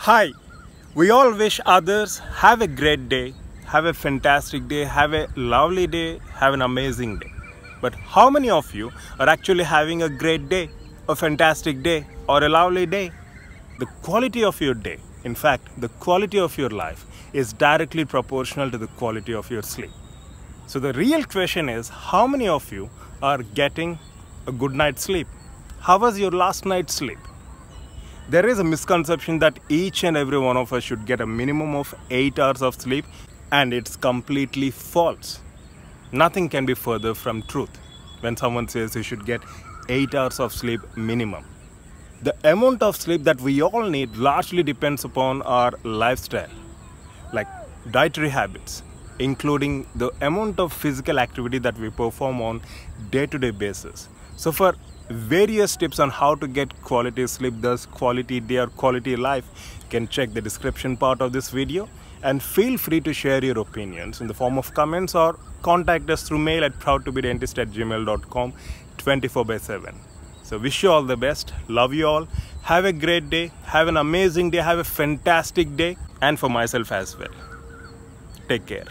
Hi, we all wish others have a great day, have a fantastic day, have a lovely day, have an amazing day. But how many of you are actually having a great day, a fantastic day, or a lovely day? The quality of your day, in fact, the quality of your life is directly proportional to the quality of your sleep. So the real question is, how many of you are getting a good night's sleep? How was your last night's sleep? There is a misconception that each and every one of us should get a minimum of 8 hours of sleep, and it's completely false. Nothing can be further from truth when someone says you should get 8 hours of sleep minimum. The amount of sleep that we all need largely depends upon our lifestyle, like dietary habits, including the amount of physical activity that we perform on day-to-day basis. So for various tips on how to get quality sleep, thus quality day or quality life, you can check the description part of this video, and feel free to share your opinions in the form of comments or contact us through mail at proudtobedentist@gmail.com 24/7. So wish you all the best, love you all, have a great day, have an amazing day, have a fantastic day, and for myself as well. Take care.